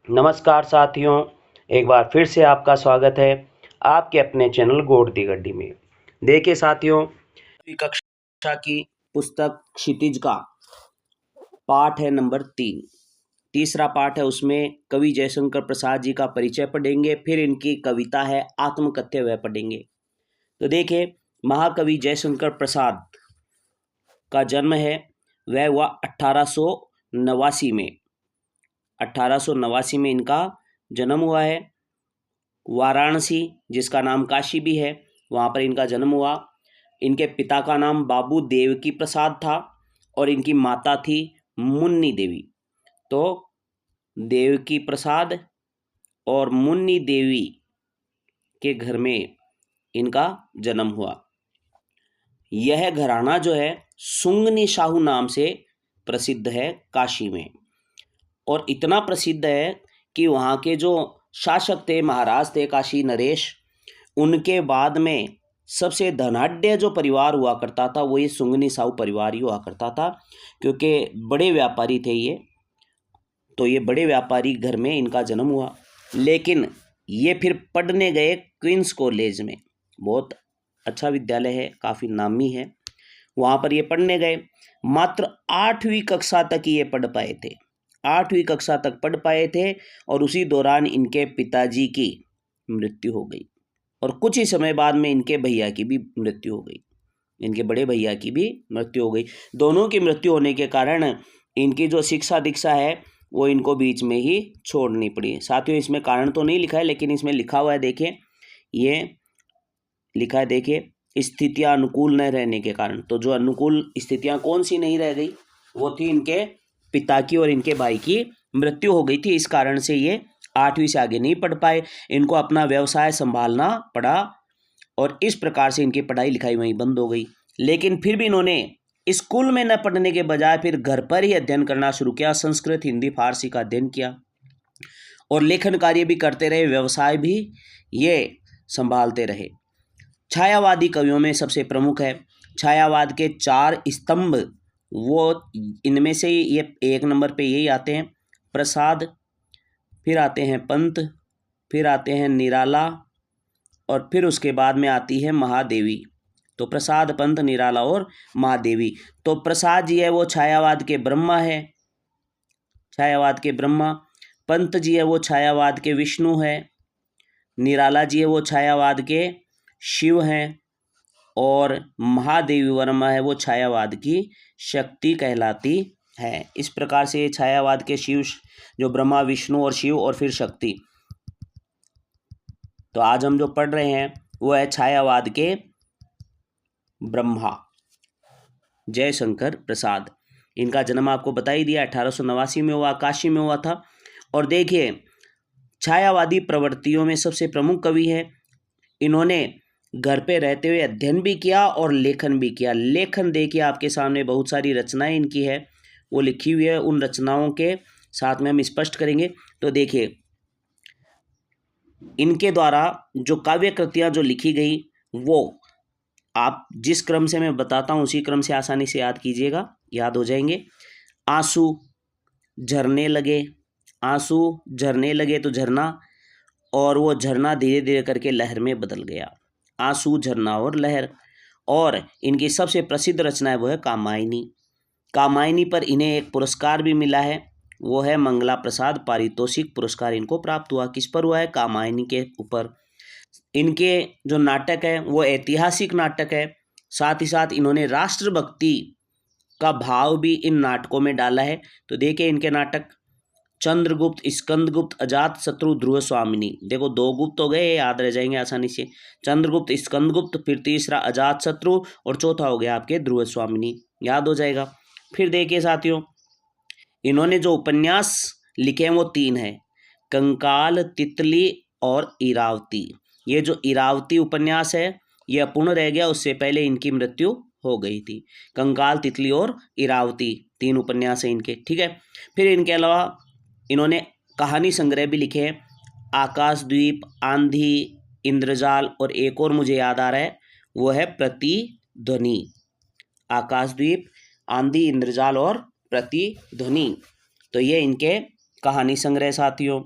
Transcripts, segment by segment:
नमस्कार साथियों, एक बार फिर से आपका स्वागत है आपके अपने चैनल गोड दी गड्डी में। देखिए साथियों, कक्षा की पुस्तक क्षितिज का पाठ है नंबर 3। तीसरा पाठ है, उसमें कवि जयशंकर प्रसाद जी का परिचय पढ़ेंगे, फिर इनकी कविता है आत्मकथ्य वह पढ़ेंगे। तो देखिए, महाकवि जयशंकर प्रसाद का जन्म है वह हुआ 1889 में। 1889 में इनका जन्म हुआ है। वाराणसी, जिसका नाम काशी भी है, वहाँ पर इनका जन्म हुआ। इनके पिता का नाम बाबू देवकी प्रसाद था और इनकी माता थी मुन्नी देवी। तो देवकी प्रसाद और मुन्नी देवी के घर में इनका जन्म हुआ। यह घराना जो है सुंगनी शाहू नाम से प्रसिद्ध है काशी में, और इतना प्रसिद्ध है कि वहाँ के जो शासक थे, महाराज थे काशी नरेश, उनके बाद में सबसे धनाढ्य जो परिवार हुआ करता था वो ये सुंगनी साहू परिवार ही हुआ करता था, क्योंकि बड़े व्यापारी थे ये। तो ये बड़े व्यापारी घर में इनका जन्म हुआ, लेकिन ये फिर पढ़ने गए क्वींस कॉलेज में। बहुत अच्छा विद्यालय है, काफ़ी नामी है। वहाँ पर ये पढ़ने गए। मात्र 8वीं कक्षा तक ये पढ़ पाए थे। 8वीं कक्षा तक पढ़ पाए थे और उसी दौरान इनके पिताजी की मृत्यु हो गई, और कुछ ही समय बाद में इनके भैया की भी मृत्यु हो गई। इनके बड़े भैया की भी मृत्यु हो गई। दोनों की मृत्यु होने के कारण इनकी जो शिक्षा दीक्षा है वो इनको बीच में ही छोड़नी पड़ी। साथियों, इसमें कारण तो नहीं लिखा है, लेकिन इसमें लिखा हुआ है, देखिए ये लिखा है, देखिए स्थितियां अनुकूल न रहने के कारण। तो जो अनुकूल स्थितियां कौन सी नहीं रह गई, वो थी इनके पिता की और इनके भाई की मृत्यु हो गई थी। इस कारण से ये 8वीं से आगे नहीं पढ़ पाए, इनको अपना व्यवसाय संभालना पड़ा, और इस प्रकार से इनकी पढ़ाई लिखाई वहीं बंद हो गई। लेकिन फिर भी इन्होंने स्कूल में न पढ़ने के बजाय फिर घर पर ही अध्ययन करना शुरू किया। संस्कृत, हिंदी, फारसी का अध्ययन किया और लेखन कार्य भी करते रहे, व्यवसाय भी ये संभालते रहे। छायावादी कवियों में सबसे प्रमुख है। छायावाद के 4 स्तंभ, वो इनमें से ये 1 नंबर पे यही आते हैं, प्रसाद, फिर आते हैं पंत, फिर आते हैं निराला, और फिर उसके बाद में आती है महादेवी। तो प्रसाद, पंत, निराला और महादेवी। तो प्रसाद जी है वो छायावाद के ब्रह्मा है, छायावाद के ब्रह्मा। पंत जी है वो छायावाद के विष्णु है। निराला जी है वो छायावाद के शिव हैं, और महादेवी वर्मा है वो छायावाद की शक्ति कहलाती है। इस प्रकार से ये छायावाद के शिव, जो ब्रह्मा, विष्णु और शिव और फिर शक्ति। तो आज हम जो पढ़ रहे हैं वो है छायावाद के ब्रह्मा जयशंकर प्रसाद। इनका जन्म आपको बता ही दिया, 1889 में हुआ, काशी में हुआ था। और देखिए, छायावादी प्रवृत्तियों में सबसे प्रमुख कवि हैं। इन्होंने घर पे रहते हुए अध्ययन भी किया और लेखन भी किया। लेखन देखिए आपके सामने बहुत सारी रचनाएं इनकी है, वो लिखी हुई है। उन रचनाओं के साथ में हम स्पष्ट करेंगे। तो देखिए, इनके द्वारा जो काव्य कृतियाँ जो लिखी गई, वो आप जिस क्रम से मैं बताता हूँ उसी क्रम से आसानी से याद कीजिएगा, याद हो जाएंगे। आंसू झरने लगे, आंसू झरने लगे तो झरना, और वो झरना धीरे धीरे करके लहर में बदल गया। आंसू, झरना और लहर। और इनकी सबसे प्रसिद्ध रचना है वो है कामायनी। कामायनी पर इन्हें एक पुरस्कार भी मिला है, वो है मंगला प्रसाद पारितोषिक पुरस्कार इनको प्राप्त हुआ। किस पर हुआ है? कामायनी के ऊपर। इनके जो नाटक है वो ऐतिहासिक नाटक है, साथ ही साथ इन्होंने राष्ट्रभक्ति का भाव भी इन नाटकों में डाला है। तो देखिए इनके नाटक, चंद्रगुप्त, स्कंदगुप्त, अजात शत्रु, ध्रुव स्वामिनी। देखो 2 गुप्त हो गए, याद रह जाएंगे आसानी से। चंद्रगुप्त, स्कंदगुप्त, फिर तीसरा अजात शत्रु, और चौथा हो गया आपके ध्रुव स्वामिनी, याद हो जाएगा। फिर देखिए साथियों, इन्होंने जो उपन्यास लिखे हैं वो 3 हैं, कंकाल, तितली और इरावती। ये जो इरावती उपन्यास है ये अपूर्ण रह गया, उससे पहले इनकी मृत्यु हो गई थी। कंकाल, तितली और इरावती 3 उपन्यास हैं इनके, ठीक है। फिर इनके अलावा इन्होंने कहानी संग्रह भी लिखे हैं, आकाशद्वीप, आंधी, इंद्रजाल, और एक और मुझे याद आ रहा है वो है प्रतिध्वनि। आकाशद्वीप, आंधी, इंद्रजाल और प्रतिध्वनि। तो ये इनके कहानी संग्रह साथियों।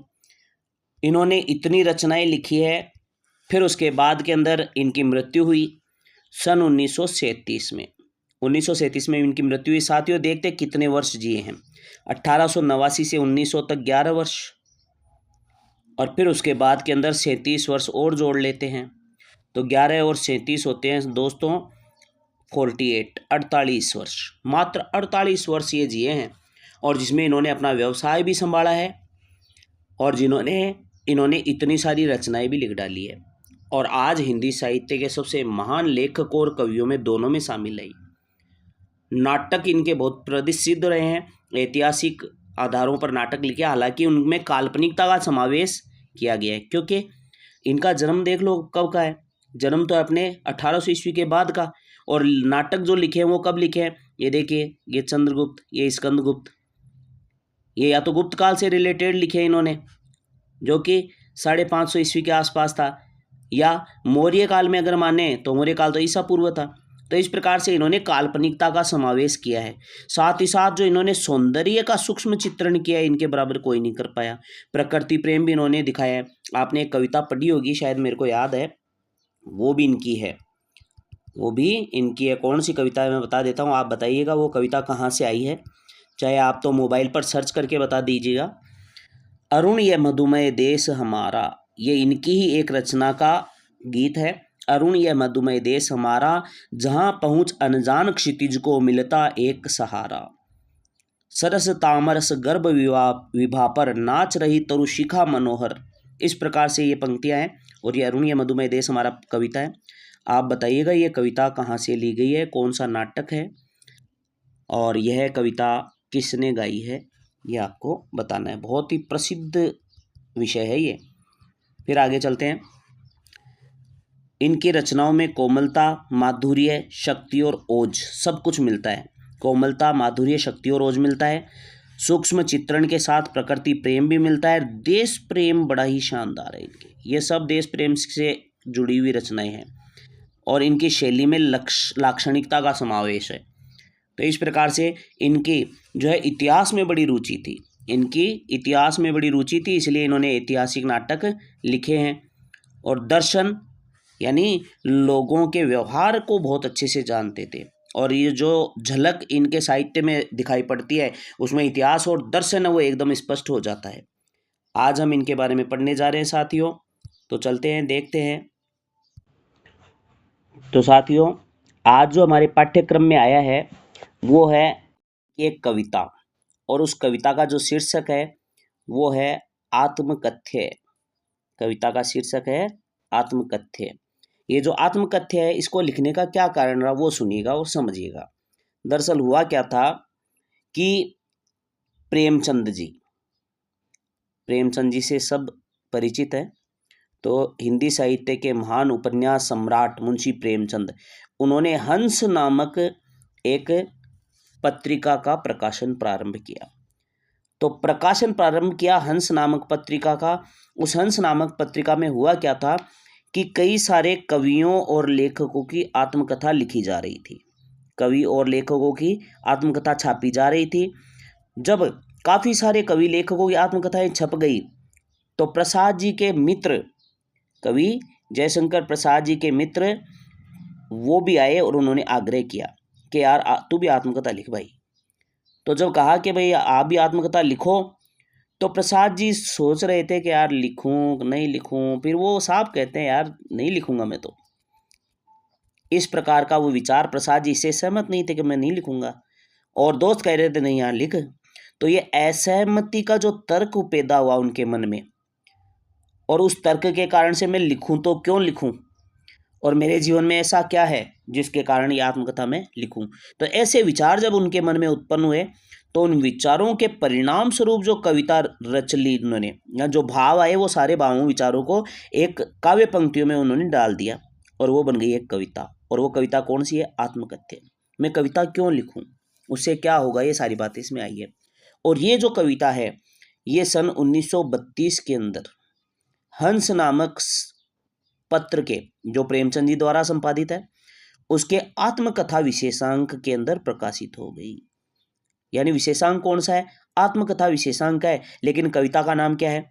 इन्होंने इतनी रचनाएं लिखी है। फिर उसके बाद के अंदर इनकी मृत्यु हुई सन 1937 में। 1937 में इनकी मृत्यु हुई। साथियों देखते कितने वर्ष जिए हैं, 1889 से 1900 तक 11 वर्ष, और फिर उसके बाद के अंदर 37 वर्ष और जोड़ लेते हैं तो 11 और 37 होते हैं दोस्तों 48, 48 वर्ष। मात्र 48 वर्ष ये जिए हैं, और जिसमें इन्होंने अपना व्यवसाय भी संभाला है, और इन्होंने इतनी सारी रचनाएं भी लिख डाली है, और आज हिंदी साहित्य के सबसे महान लेखक और कवियों में दोनों में शामिल है। नाटक इनके बहुत प्रसिद्ध रहे हैं, ऐतिहासिक आधारों पर नाटक लिखे, हालांकि उनमें काल्पनिकता का समावेश किया गया है, क्योंकि इनका जन्म देख लो कब का है, जन्म तो अपने 1800 ईस्वी के बाद का, और नाटक जो लिखे हैं वो कब लिखे हैं, ये देखिए, ये चंद्रगुप्त, ये स्कंदगुप्त, ये या तो गुप्त काल से रिलेटेड लिखे हैं इन्होंने, जो कि 550 ईस्वी के आसपास था, या मौर्य काल में अगर माने तो मौर्य काल तो ईसा पूर्व था। तो इस प्रकार से इन्होंने काल्पनिकता का समावेश किया है। साथ ही साथ जो इन्होंने सौंदर्य का सूक्ष्म चित्रण किया है, इनके बराबर कोई नहीं कर पाया। प्रकृति प्रेम भी इन्होंने दिखाया है। आपने एक कविता पढ़ी होगी शायद, मेरे को याद है, वो भी इनकी है, वो भी इनकी है। कौन सी कविता है मैं बता देता हूँ, आप बताइएगा वो कविता कहाँ से आई है, चाहे आप तो मोबाइल पर सर्च करके बता दीजिएगा। अरुण ये मधुमेह देश हमारा, ये इनकी ही एक रचना का गीत है। अरुण ये मधुमेह देश हमारा, जहाँ पहुँच अनजान क्षितिज को मिलता एक सहारा। सरस तामरस गर्भ विभा पर नाच रही तरुशिखा मनोहर। इस प्रकार से ये पंक्तियाँ हैं, और ये अरुण ये मधुमेह देश हमारा कविता है। आप बताइएगा ये कविता कहाँ से ली गई है, कौन सा नाटक है, और यह कविता किसने गाई है, ये आपको बताना है। बहुत ही प्रसिद्ध विषय है ये। फिर आगे चलते हैं। इनकी रचनाओं में कोमलता, माधुर्य, शक्ति और ओज सब कुछ मिलता है। कोमलता, माधुर्य, शक्ति और ओज मिलता है। सूक्ष्म चित्रण के साथ प्रकृति प्रेम भी मिलता है। देश प्रेम बड़ा ही शानदार है इनके, ये सब देश प्रेम से जुड़ी हुई रचनाएं हैं, और इनकी शैली में लाक्षणिकता का समावेश है। तो इस प्रकार से इनकी जो है इतिहास में बड़ी रुचि थी, इनकी इतिहास में बड़ी रुचि थी, इसलिए इन्होंने ऐतिहासिक नाटक लिखे हैं। और दर्शन यानी लोगों के व्यवहार को बहुत अच्छे से जानते थे, और ये जो झलक इनके साहित्य में दिखाई पड़ती है उसमें इतिहास और दर्शन है वो एकदम स्पष्ट हो जाता है। आज हम इनके बारे में पढ़ने जा रहे हैं साथियों, तो चलते हैं देखते हैं। तो साथियों आज जो हमारे पाठ्यक्रम में आया है वो है एक कविता, और उस कविता का जो शीर्षक है वो है आत्मकथ्य। कविता का शीर्षक है आत्मकथ्य। ये जो आत्मकथ्य है इसको लिखने का क्या कारण रहा वो सुनिएगा और समझिएगा। दरअसल हुआ क्या था कि प्रेमचंद जी से सब परिचित है। तो हिंदी साहित्य के महान उपन्यास सम्राट मुंशी प्रेमचंद, उन्होंने हंस नामक एक पत्रिका का प्रकाशन प्रारंभ किया। तो प्रकाशन प्रारंभ किया हंस नामक पत्रिका का। उस हंस नामक पत्रिका में हुआ क्या था कि कई सारे कवियों और लेखकों की आत्मकथा लिखी जा रही थी, कवि और लेखकों की आत्मकथा छापी जा रही थी। जब काफ़ी सारे कवि लेखकों की आत्मकथाएं छप गई तो प्रसाद जी के मित्र, कवि जयशंकर प्रसाद जी के मित्र, वो भी आए और उन्होंने आग्रह किया कि यार तू भी आत्मकथा लिख भाई। तो जब कहा कि भाई आप भी आत्मकथा लिखो, तो प्रसाद जी सोच रहे थे कि यार लिखूं नहीं लिखूं, फिर वो साहब कहते हैं यार नहीं लिखूंगा मैं तो। इस प्रकार का वो विचार, प्रसाद जी इससे सहमत नहीं थे कि मैं नहीं लिखूंगा, और दोस्त कह रहे थे नहीं यार लिख। तो ये असहमति का जो तर्क पैदा हुआ उनके मन में, और उस तर्क के कारण से मैं लिखूं तो क्यों लिखूं, और मेरे जीवन में ऐसा क्या है जिसके कारण ये आत्मकथा में लिखूं। तो ऐसे विचार जब उनके मन में उत्पन्न हुए तो उन विचारों के परिणाम स्वरूप जो कविता रच ली उन्होंने, या जो भाव आए वो सारे भावों विचारों को एक काव्य पंक्तियों में उन्होंने डाल दिया, और वो बन गई एक कविता। और वो कविता कौन सी है? आत्मकथ्य। मैं कविता क्यों लिखूं, उससे क्या होगा, ये सारी बातें इसमें आई है। और ये जो कविता है ये सन 1932 के अंदर हंस नामक पत्र के, जो प्रेमचंद जी द्वारा संपादित है, उसके आत्मकथा विशेषांक के अंदर प्रकाशित हो गई। यानी विशेषांक कौन सा है? आत्मकथा विशेषांक है, लेकिन कविता का नाम क्या है?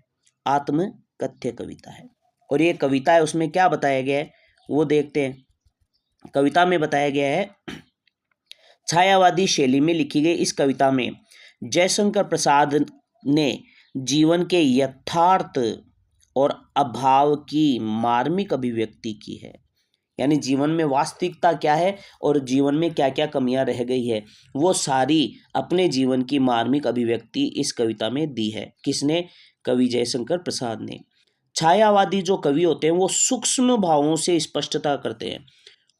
आत्मकथ्य। कथ्य कविता है। और ये कविता है, उसमें क्या बताया गया है वो देखते हैं। कविता में बताया गया है, छायावादी शैली में लिखी गई इस कविता में जयशंकर प्रसाद ने जीवन के यथार्थ और अभाव की मार्मिक अभिव्यक्ति की है। यानी जीवन में वास्तविकता क्या है और जीवन में क्या क्या कमियां रह गई है, वो सारी अपने जीवन की मार्मिक अभिव्यक्ति इस कविता में दी है। किसने? कवि जयशंकर प्रसाद ने। छायावादी जो कवि होते हैं वो सूक्ष्म भावों से स्पष्टता करते हैं,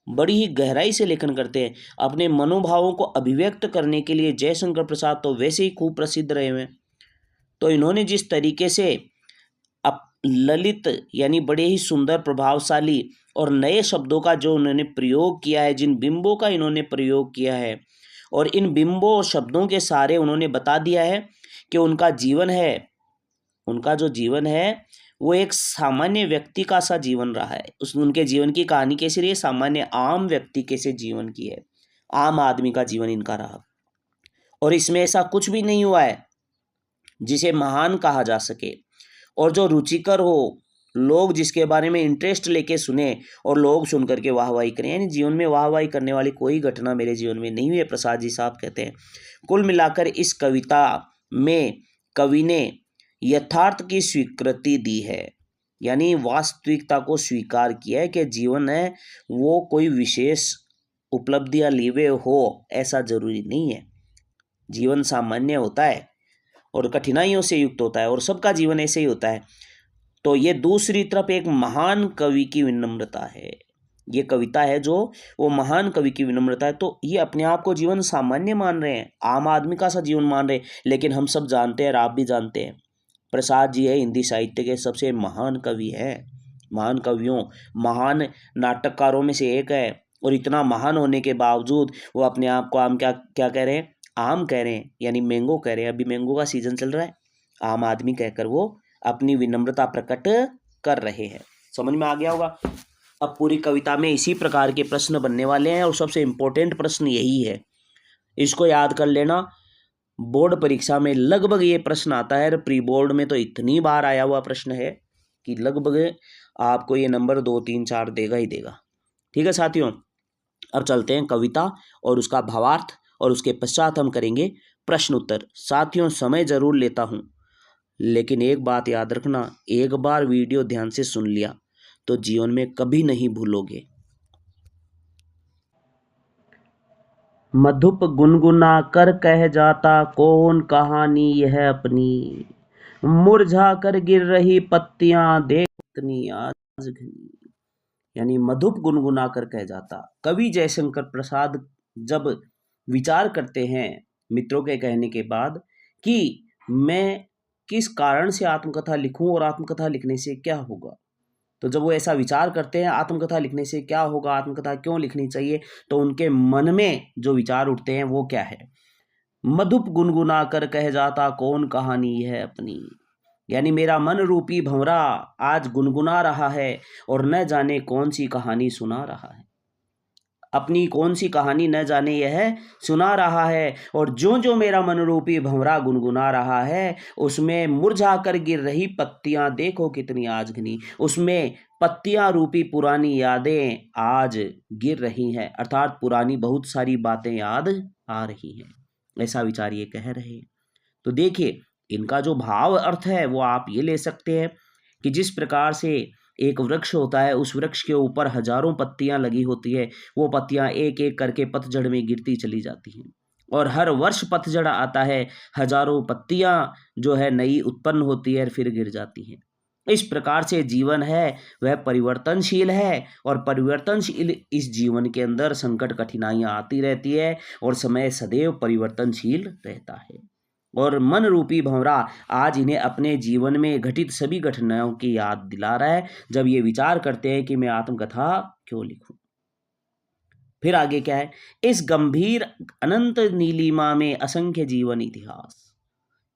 बड़ी ही गहराई से लेखन करते हैं। अपने मनोभावों को अभिव्यक्त करने के लिए जयशंकर प्रसाद तो वैसे ही खूब प्रसिद्ध रहे हुए। तो इन्होंने जिस तरीके से ललित यानी बड़े ही सुंदर, प्रभावशाली और नए शब्दों का जो उन्होंने प्रयोग किया है, जिन बिंबों का इन्होंने प्रयोग किया है, और इन बिंबों और शब्दों के सारे उन्होंने बता दिया है कि उनका जीवन है, उनका जो जीवन है वो एक सामान्य व्यक्ति का सा जीवन रहा है। उनके जीवन की कहानी कैसी रही है? सामान्य आम व्यक्ति कैसे जीवन की है, आम आदमी का जीवन इनका रहा। और इसमें ऐसा कुछ भी नहीं हुआ है जिसे महान कहा जा सके, और जो रुचिकर हो, लोग जिसके बारे में इंटरेस्ट लेके सुने और लोग सुन करके वाहवाही करें। यानी जीवन में वाहवाही करने वाली कोई घटना मेरे जीवन में नहीं हुई है, प्रसाद जी साहब कहते हैं। कुल मिलाकर इस कविता में कवि ने यथार्थ की स्वीकृति दी है, यानी वास्तविकता को स्वीकार किया है कि जीवन है वो कोई विशेष उपलब्धियां लिए हो, ऐसा जरूरी नहीं है। जीवन सामान्य होता है और कठिनाइयों से युक्त होता है, और सबका जीवन ऐसे ही होता है। तो ये दूसरी तरफ एक महान कवि की विनम्रता है। ये कविता है जो वो महान कवि की विनम्रता है। तो ये अपने आप को जीवन सामान्य मान रहे हैं, आम आदमी का सा जीवन मान रहे हैं, लेकिन हम सब जानते हैं और आप भी जानते हैं, प्रसाद जी है हिंदी साहित्य के सबसे महान कवि है, महान कवियों, महान नाटककारों में से एक है। और इतना महान होने के बावजूद वो अपने आप को आम क्या क्या कह रहे हैं? आम कह रहे हैं, यानी मैंगो कह रहे हैं। अभी मैंगो का सीजन चल रहा है, आम आदमी कहकर वो अपनी विनम्रता प्रकट कर रहे हैं। समझ में आ गया होगा। अब पूरी कविता में इसी प्रकार के प्रश्न बनने वाले हैं, और सबसे इम्पोर्टेंट प्रश्न यही है, इसको याद कर लेना। बोर्ड परीक्षा में लगभग ये प्रश्न आता है, प्री बोर्ड में तो इतनी बार आया हुआ प्रश्न है कि लगभग आपको ये नंबर 2, 3, 4 देगा ही देगा। ठीक है साथियों, अब चलते हैं कविता और उसका भावार्थ, और उसके पश्चात हम करेंगे प्रश्न उत्तर। साथियों, समय जरूर लेता हूं, लेकिन एक बात याद रखना, एक बार वीडियो ध्यान से सुन लिया तो जीवन में कभी नहीं भूलोगे। मधुप गुनगुना कर कह जाता कौन कहानी यह अपनी, मुरझा कर गिर रही पत्तियां देख इतनी आज घनी। यानी मधुप गुनगुना कर कह जाता। कवि जयशंकर प्रसाद जब विचार करते हैं मित्रों के कहने के बाद कि मैं किस कारण से आत्मकथा लिखूं और आत्मकथा लिखने से क्या होगा, तो जब वो ऐसा विचार करते हैं आत्मकथा लिखने से क्या होगा, आत्मकथा क्यों लिखनी चाहिए, तो उनके मन में जो विचार उठते हैं वो क्या है? मधुप गुनगुना कर कह जाता कौन कहानी है अपनी, यानी मेरा मन रूपी भंवरा आज गुनगुना रहा है और न जाने कौन सी कहानी सुना रहा है। अपनी कौन सी कहानी न जाने यह सुना रहा है, और जो जो मेरा मनरूपी भंवरा गुनगुना रहा है उसमें मुरझा कर गिर रही पत्तियां देखो कितनी आज घनी। उसमें पत्तियां रूपी पुरानी यादें आज गिर रही हैं, अर्थात पुरानी बहुत सारी बातें याद आ रही हैं, ऐसा विचार ये कह रहे हैं। तो देखिए, इनका जो भाव अर्थ है वो आप ये ले सकते हैं कि जिस प्रकार से एक वृक्ष होता है, उस वृक्ष के ऊपर हजारों पत्तियां लगी होती है, वो पत्तियां एक एक करके पतझड़ में गिरती चली जाती हैं, और हर वर्ष पतझड़ आता है, हजारों पत्तियां जो है नई उत्पन्न होती है फिर गिर जाती हैं। इस प्रकार से जीवन है वह परिवर्तनशील है, और परिवर्तनशील इस जीवन के अंदर संकट कठिनाइयां आती रहती है, और समय सदैव परिवर्तनशील रहता है। और मन रूपी भंवरा आज इन्हें अपने जीवन में घटित सभी घटनाओं की याद दिला रहा है, जब ये विचार करते हैं कि मैं आत्मकथा क्यों लिखूं। फिर आगे क्या है? इस गंभीर अनंत नीलिमा में असंख्य जीवन इतिहास,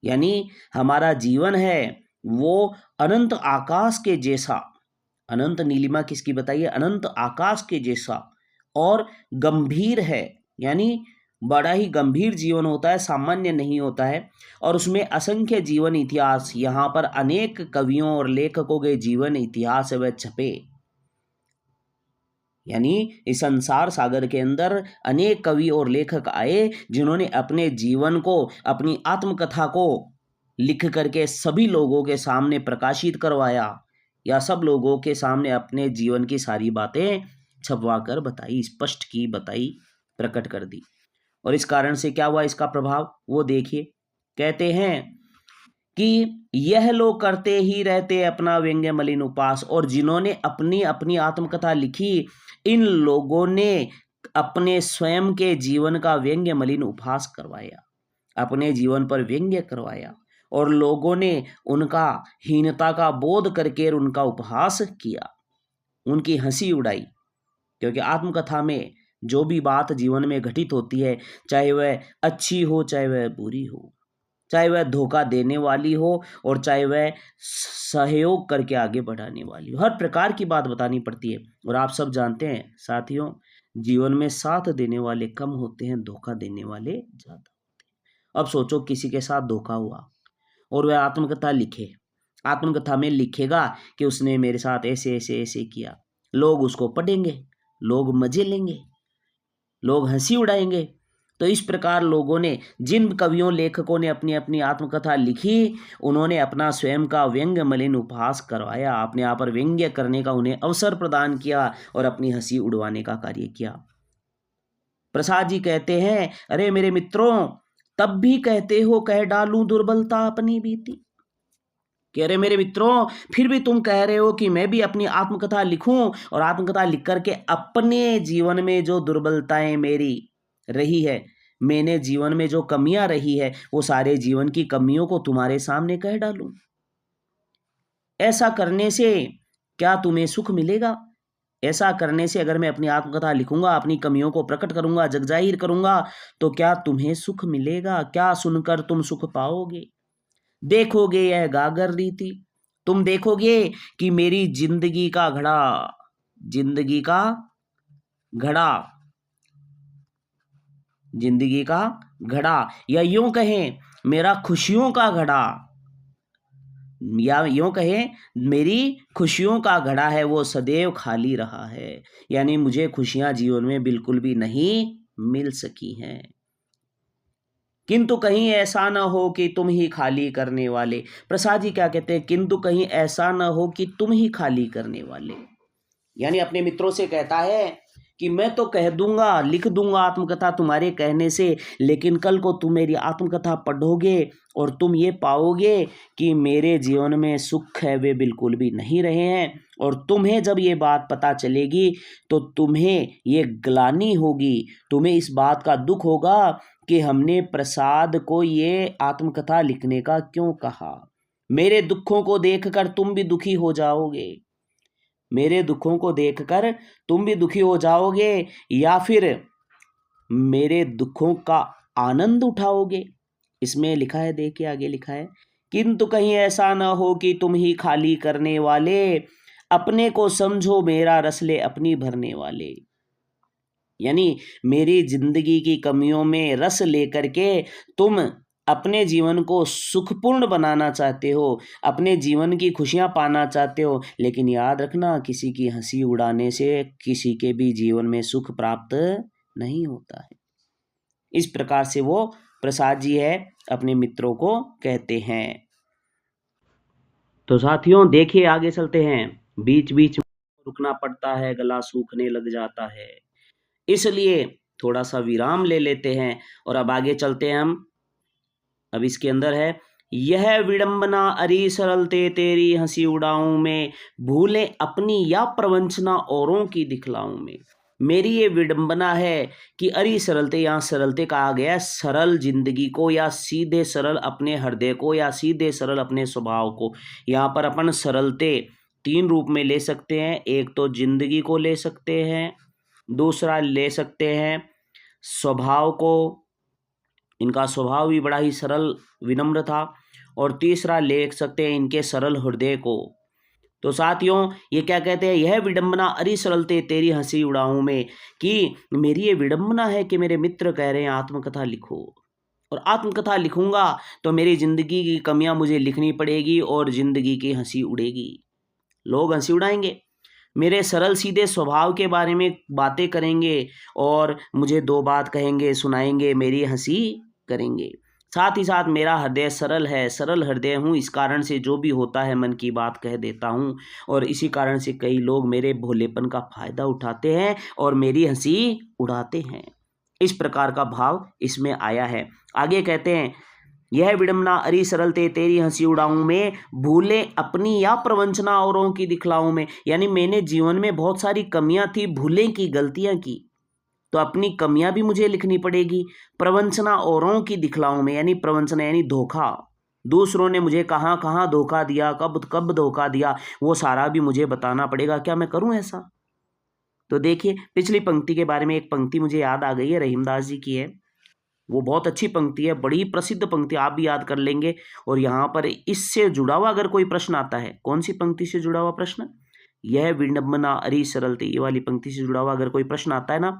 यानी हमारा जीवन है वो अनंत आकाश के जैसा। अनंत नीलिमा किसकी बताइए? अनंत आकाश के जैसा, और गंभीर है, यानी बड़ा ही गंभीर जीवन होता है, सामान्य नहीं होता है, और उसमें असंख्य जीवन इतिहास, यहाँ पर अनेक कवियों और लेखकों के जीवन इतिहास वह छपे। यानी इस संसार सागर के अंदर अनेक कवि और लेखक आए जिन्होंने अपने जीवन को, अपनी आत्मकथा को लिख करके सभी लोगों के सामने प्रकाशित करवाया, या सब लोगों के सामने अपने जीवन की सारी बातें छपवा कर बताई, स्पष्ट की, बताई, प्रकट कर दी। और इस कारण से क्या हुआ, इसका प्रभाव वो देखिए। कहते हैं कि यह लोग करते ही रहते अपना व्यंग्य मलिन उपास, और जिन्होंने अपनी अपनी आत्मकथा लिखी, इन लोगों ने अपने स्वयं के जीवन का व्यंग्य मलिन उपहास करवाया, अपने जीवन पर व्यंग्य करवाया, और लोगों ने उनका हीनता का बोध करके उनका उपहास किया, उनकी हंसी उड़ाई। क्योंकि आत्मकथा में जो भी बात जीवन में घटित होती है, चाहे वह अच्छी हो, चाहे वह बुरी हो, चाहे वह धोखा देने वाली हो, और चाहे वह सहयोग करके आगे बढ़ाने वाली हो, हर प्रकार की बात बतानी पड़ती है। और आप सब जानते हैं साथियों, जीवन में साथ देने वाले कम होते हैं, धोखा देने वाले ज्यादा होते हैं। अब सोचो किसी के साथ धोखा हुआ और वह आत्मकथा लिखे, आत्मकथा में लिखेगा कि उसने मेरे साथ ऐसे ऐसे ऐसे किया, लोग उसको पढ़ेंगे, लोग मजे लेंगे, लोग हंसी उड़ाएंगे। तो इस प्रकार लोगों ने, जिन कवियों लेखकों ने अपनी अपनी आत्मकथा लिखी, उन्होंने अपना स्वयं का व्यंग्य मलिन उपहास करवाया, अपने आप पर व्यंग्य करने का उन्हें अवसर प्रदान किया और अपनी हंसी उड़वाने का कार्य किया। प्रसाद जी कहते हैं, अरे मेरे मित्रों, तब भी कहते हो कह डालूं दुर्बलता अपनी बीती। कि अरे मेरे मित्रों, फिर भी तुम कह रहे हो कि मैं भी अपनी आत्मकथा लिखूं, और आत्मकथा लिख करके अपने जीवन में जो दुर्बलताएं मेरी रही है, मैंने जीवन में जो कमियां रही है, वो सारे जीवन की कमियों को तुम्हारे सामने कह डालूं। ऐसा करने से क्या तुम्हें सुख मिलेगा? ऐसा करने से अगर मैं अपनी आत्मकथा लिखूंगा, अपनी कमियों को प्रकट करूंगा, जगजाहिर करूंगा, तो क्या तुम्हें सुख मिलेगा? क्या सुनकर तुम सुख पाओगे? देखोगे यह गागर रीति, तुम देखोगे कि मेरी जिंदगी का घड़ा, जिंदगी का घड़ा, जिंदगी का घड़ा, या यूं कहें मेरा खुशियों का घड़ा, या यूं कहें मेरी खुशियों का घड़ा है, वो सदैव खाली रहा है। यानी मुझे खुशियां जीवन में बिल्कुल भी नहीं मिल सकी हैं। किंतु कहीं ऐसा न हो कि तुम ही खाली करने वाले। प्रसाद जी क्या कहते हैं, किंतु कहीं ऐसा न हो कि तुम ही खाली करने वाले। यानी अपने मित्रों से कहता है कि मैं तो कह दूंगा, लिख दूंगा आत्मकथा तुम्हारे कहने से, लेकिन कल को तुम मेरी आत्मकथा पढ़ोगे और तुम ये पाओगे कि मेरे जीवन में सुख है वे बिल्कुल भी नहीं रहे हैं। और तुम्हें जब ये बात पता चलेगी तो तुम्हें ये ग्लानि होगी, तुम्हें इस बात का दुख होगा कि हमने प्रसाद को ये आत्मकथा लिखने का क्यों कहा। मेरे दुखों को देखकर तुम भी दुखी हो जाओगे, मेरे दुखों को देखकर तुम भी दुखी हो जाओगे, या फिर मेरे दुखों का आनंद उठाओगे। इसमें लिखा है, देखिए आगे लिखा है, किंतु कहीं ऐसा ना हो कि तुम ही खाली करने वाले, अपने को समझो मेरा रस ले अपनी भरने वाले। यानी मेरी जिंदगी की कमियों में रस लेकर के तुम अपने जीवन को सुखपूर्ण बनाना चाहते हो, अपने जीवन की खुशियां पाना चाहते हो, लेकिन याद रखना किसी की हंसी उड़ाने से किसी के भी जीवन में सुख प्राप्त नहीं होता है। इस प्रकार से वो प्रसाद जी है अपने मित्रों को कहते हैं। तो साथियों देखिए आगे चलते हैं, बीच बीच में रुकना पड़ता है, गला सूखने लग जाता है, इसलिए थोड़ा सा विराम ले लेते हैं और अब आगे चलते हैं हम। अब इसके अंदर है, यह विडंबना अरी सरलते तेरी हंसी उड़ाऊं में, भूले अपनी या प्रवंचना औरों की दिखलाऊं में। मेरी ये विडंबना है कि अरी सरलते, यहाँ सरलते कहा गया सरल जिंदगी को, या सीधे सरल अपने हृदय को, या सीधे सरल अपने स्वभाव को। यहाँ पर अपन सरलते तीन रूप में ले सकते हैं, एक तो जिंदगी को ले सकते हैं, दूसरा ले सकते हैं स्वभाव को, इनका स्वभाव भी बड़ा ही सरल विनम्र था, और तीसरा ले सकते हैं इनके सरल हृदय को। तो साथियों ये क्या कहते हैं, यह विडंबना अरि सरलते तेरी हंसी उड़ाऊं में, कि मेरी ये विडंबना है कि मेरे मित्र कह रहे हैं आत्मकथा लिखो, और आत्मकथा लिखूंगा तो मेरी जिंदगी की कमियां मुझे लिखनी पड़ेगी और जिंदगी की हंसी उड़ेगी, लोग हंसी उड़ाएंगे, मेरे सरल सीधे स्वभाव के बारे में बातें करेंगे और मुझे दो बात कहेंगे, सुनाएंगे, मेरी हंसी करेंगे। साथ ही साथ मेरा हृदय सरल है, सरल हृदय हूँ, इस कारण से जो भी होता है मन की बात कह देता हूँ, और इसी कारण से कई लोग मेरे भोलेपन का फायदा उठाते हैं और मेरी हंसी उड़ाते हैं। इस प्रकार का भाव इसमें आया है। आगे कहते हैं, यह विडंबना अरि सरलते तेरी हंसी उड़ाऊं में, भूले अपनी या प्रवंचना औरों की दिखलाऊं में, यानी मैंने जीवन में बहुत सारी कमियां थी, भूलें की, गलतियां की, तो अपनी कमियां भी मुझे लिखनी पड़ेगी। प्रवंचना औरों की दिखलाऊं में, यानी प्रवंचना यानी धोखा, दूसरों ने मुझे कहाँ कहाँ धोखा दिया, कब कब धोखा दिया, वो सारा भी मुझे बताना पड़ेगा। क्या मैं करूं ऐसा? तो देखिए पिछली पंक्ति के बारे में एक पंक्ति मुझे याद आ गई है, रहीमदास जी की है, वो बहुत अच्छी पंक्ति है, बड़ी प्रसिद्ध पंक्ति, आप भी याद कर लेंगे। और यहाँ पर इससे जुड़ा हुआ अगर कोई प्रश्न आता है, कौन सी पंक्ति से जुड़ा हुआ प्रश्न, यह विडंबना अरि सरलते, ये वाली पंक्ति से जुड़ा हुआ अगर कोई प्रश्न आता है ना,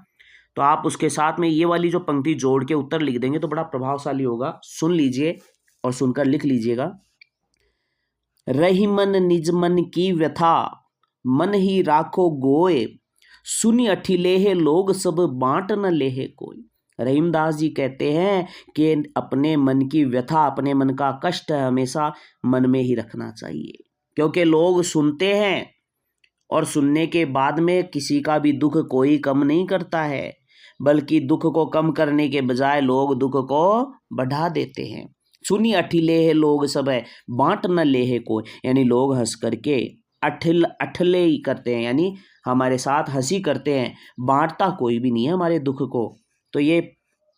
तो आप उसके साथ में ये वाली जो पंक्ति जोड़ के उत्तर लिख देंगे तो बड़ा प्रभावशाली होगा। सुन लीजिए और सुनकर लिख लीजिएगा। रही मन निज मन की व्यथा, मन ही राखो गोए, सुनि अठिलेह लोग सब बांट न लेहे कोई। रहीमदास जी कहते हैं कि अपने मन की व्यथा, अपने मन का कष्ट हमेशा मन में ही रखना चाहिए, क्योंकि लोग सुनते हैं और सुनने के बाद में किसी का भी दुख कोई कम नहीं करता है, बल्कि दुख को कम करने के बजाय लोग दुख को बढ़ा देते हैं। सुनी अठिले है लोग सब है, बांट न ले है कोई, यानी लोग हंस करके अठले ही करते हैं, यानी हमारे साथ हंसी करते हैं, बांटता कोई भी नहीं है हमारे दुख को। तो ये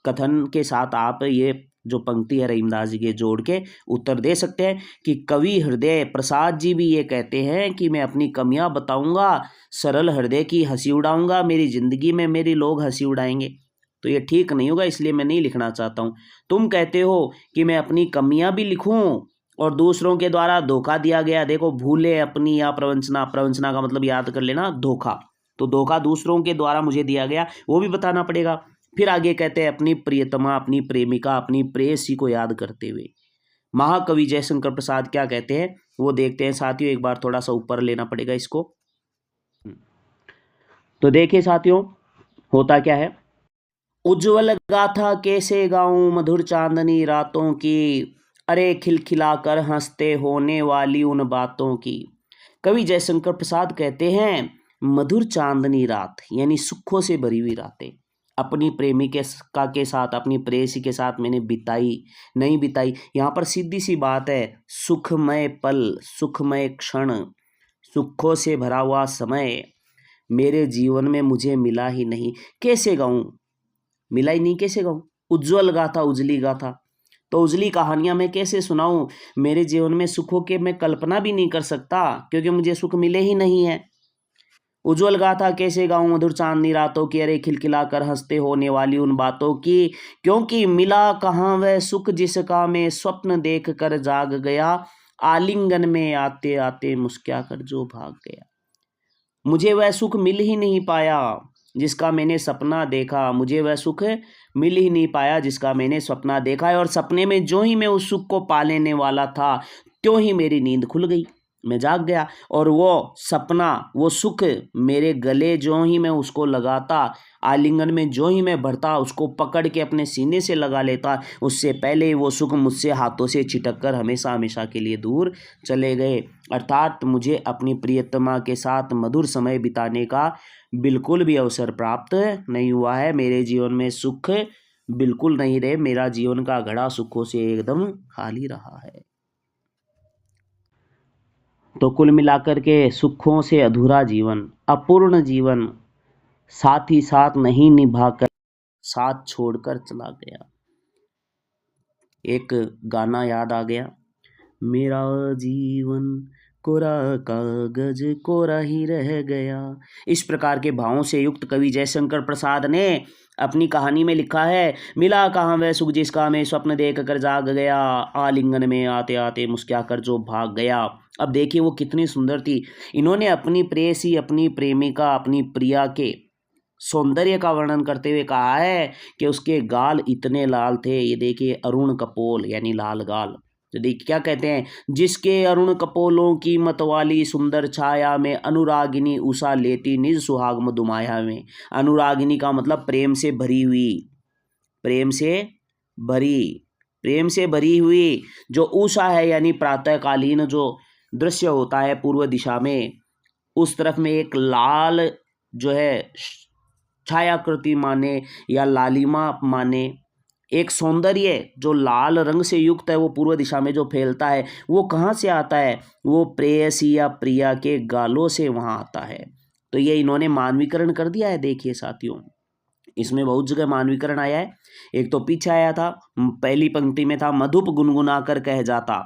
कथन के साथ आप ये जो पंक्ति है रहीमदास जी के जोड़ के उत्तर दे सकते हैं कि कवि हृदय प्रसाद जी भी ये कहते हैं कि मैं अपनी कमियां बताऊंगा, सरल हृदय की हंसी उड़ाऊंगा, मेरी जिंदगी में मेरी लोग हंसी उड़ाएंगे। तो ये ठीक नहीं होगा, इसलिए मैं नहीं लिखना चाहता हूं। तुम कहते हो कि मैं अपनी कमियां भी लिखूं और दूसरों के द्वारा धोखा दिया गया, देखो भूले अपनी या प्रवंचना, प्रवंचना का मतलब याद कर लेना धोखा, तो धोखा दूसरों के द्वारा मुझे दिया गया वो भी बताना पड़ेगा। फिर आगे कहते हैं अपनी प्रियतमा, अपनी प्रेमिका, अपनी प्रेयसी को याद करते हुए। महाकवि जयशंकर प्रसाद क्या कहते हैं वो देखते हैं साथियों, एक बार थोड़ा सा ऊपर लेना पड़ेगा इसको। तो देखिए साथियों होता क्या है, उज्जवल गाथा कैसे गाऊं मधुर चांदनी रातों की, अरे खिलखिलाकर हंसते होने वाली उन बातों की। कवि जयशंकर प्रसाद कहते हैं मधुर चांदनी रात यानी सुखों से भरी हुई रातें अपनी प्रेमिका के साथ, अपनी प्रेयसी के साथ मैंने बिताई नहीं बिताई। यहाँ पर सीधी सी बात है, सुखमय पल, सुखमय क्षण, सुखों से भरा हुआ समय मेरे जीवन में मुझे मिला ही नहीं। कैसे गाऊं, मिला ही नहीं, कैसे गाऊं? उज्जवल गाथा, उजली गाथा, तो उजली कहानियां मैं कैसे सुनाऊं? मेरे जीवन में सुखों के मैं कल्पना भी नहीं कर सकता, क्योंकि मुझे सुख मिले ही नहीं है। उज्जवल गाथा कैसे गाऊं मधुर चांदनी रातों की, अरे खिलखिला कर हंसते होने वाली उन बातों की, क्योंकि मिला कहाँ वह सुख जिसका मैं स्वप्न देख कर जाग गया, आलिंगन में आते आते मुस्कुरा कर जो भाग गया। मुझे वह सुख मिल ही नहीं पाया जिसका मैंने सपना देखा, मुझे वह सुख मिल ही नहीं पाया जिसका मैंने सपना देखा है, और सपने में जो ही मैं उस सुख को पा लेने वाला था त्यों ही मेरी नींद खुल गई, मैं जाग गया, और वो सपना, वो सुख मेरे गले जो ही मैं उसको लगाता, आलिंगन में जो ही मैं भरता, उसको पकड़ के अपने सीने से लगा लेता, उससे पहले वो सुख मुझसे हाथों से छिटक कर हमेशा हमेशा के लिए दूर चले गए। अर्थात मुझे अपनी प्रियतमा के साथ मधुर समय बिताने का बिल्कुल भी अवसर प्राप्त नहीं हुआ है। मेरे जीवन में सुख बिल्कुल नहीं रहे, मेरा जीवन का घड़ा सुखों से एकदम खाली रहा है। तो कुल मिलाकर के सुखों से अधूरा जीवन, अपूर्ण जीवन, साथ ही साथ नहीं निभाकर साथ छोड़कर चला गया। एक गाना याद आ गया, मेरा जीवन कोरा कागज कोरा ही रह गया। इस प्रकार के भावों से युक्त कवि जयशंकर प्रसाद ने अपनी कहानी में लिखा है, मिला कहाँ वह सुख जिसका मैं स्वप्न देख कर जाग गया, आलिंगन में आते आते मुस्कुरा कर जो भाग गया। अब देखिए वो कितनी सुंदर थी। इन्होंने अपनी प्रेयसी, अपनी प्रेमिका, अपनी प्रिया के सौंदर्य का वर्णन करते हुए कहा है कि उसके गाल इतने लाल थे, ये देखिए अरुण कपोल यानी लाल गाल। तो देखिए क्या कहते हैं, जिसके अरुण कपोलों की मतवाली सुंदर छाया में अनुरागिनी उषा लेती निज सुहाग मधुमाया में। अनुरागिनी का मतलब प्रेम से भरी हुई, प्रेम से भरी हुई जो उषा है यानी प्रातःकालीन जो दृश्य होता है पूर्व दिशा में, उस तरफ में एक लाल जो है छायाकृति माने या लालिमा माने, एक सौंदर्य जो लाल रंग से युक्त है वो पूर्व दिशा में जो फैलता है, वो कहाँ से आता है, वो प्रेयसी या प्रिया के गालों से वहाँ आता है। तो ये इन्होंने मानवीकरण कर दिया है। देखिए साथियों, इसमें बहुत जगह मानवीकरण आया है। एक तो पीछे आया था, पहली पंक्ति में था मधुप गुनगुना कर कह जाता,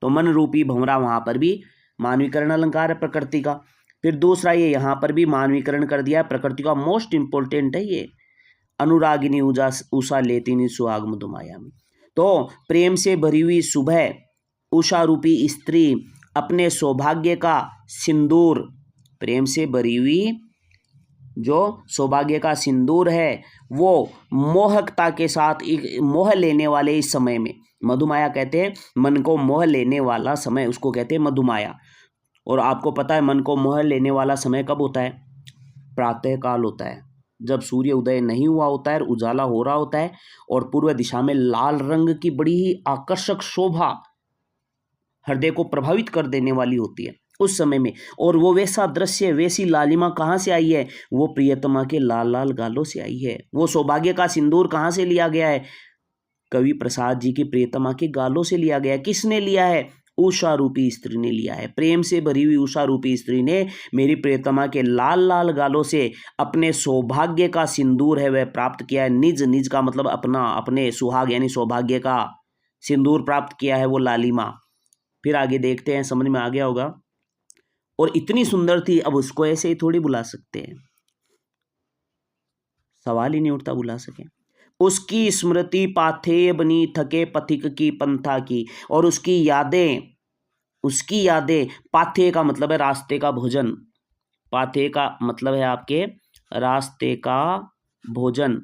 तो मन रूपी भंवरा, वहां पर भी मानवीकरण अलंकार है प्रकृति का। फिर दूसरा ये यहाँ पर भी मानवीकरण कर दिया है, प्रकृति का मोस्ट इंपोर्टेंट है ये, अनुरागिनी उषा लेती नि सुहाग मधुमाया में। तो प्रेम से भरी हुई सुबह उषा रूपी स्त्री अपने सौभाग्य का सिंदूर, प्रेम से भरी हुई जो सौभाग्य का सिंदूर है वो मोहकता के साथ मोह लेने वाले इस समय में, मधुमाया कहते हैं मन को मोह लेने वाला समय, उसको कहते हैं मधुमाया। और आपको पता है मन को मोह लेने वाला समय कब होता है, प्रातः काल होता है, जब सूर्य उदय नहीं हुआ होता है, उजाला हो रहा होता है और पूर्व दिशा में लाल रंग की बड़ी ही आकर्षक शोभा हृदय को प्रभावित कर देने वाली होती है उस समय में। और वो वैसा दृश्य, वैसी लालिमा कहाँ से आई है, वो प्रियतमा के लाल लाल गालों से आई है। वो सौभाग्य का सिंदूर कहाँ से लिया गया है, कवि प्रसाद जी की प्रियतमा के गालों से लिया गया है। किसने लिया है, उषा रूपी स्त्री ने लिया है। प्रेम से भरी हुई उषा रूपी स्त्री ने मेरी प्रियतमा के लाल लाल गालों से अपने सौभाग्य का सिंदूर है वह प्राप्त किया है। निज, निज का मतलब अपना, अपने सुहाग यानी सौभाग्य का सिंदूर प्राप्त किया है, वो लालिमा। फिर आगे देखते हैं, समझ में आ गया होगा। और इतनी सुंदर थी, अब उसको ऐसे ही थोड़ी बुला सकते हैं, सवाल ही नहीं उठता बुला सके। उसकी स्मृति पाथेय बनी थके पथिक की पंथा की, और उसकी यादें पाथेय का मतलब है रास्ते का भोजन, पाथेय का मतलब है आपके रास्ते का भोजन।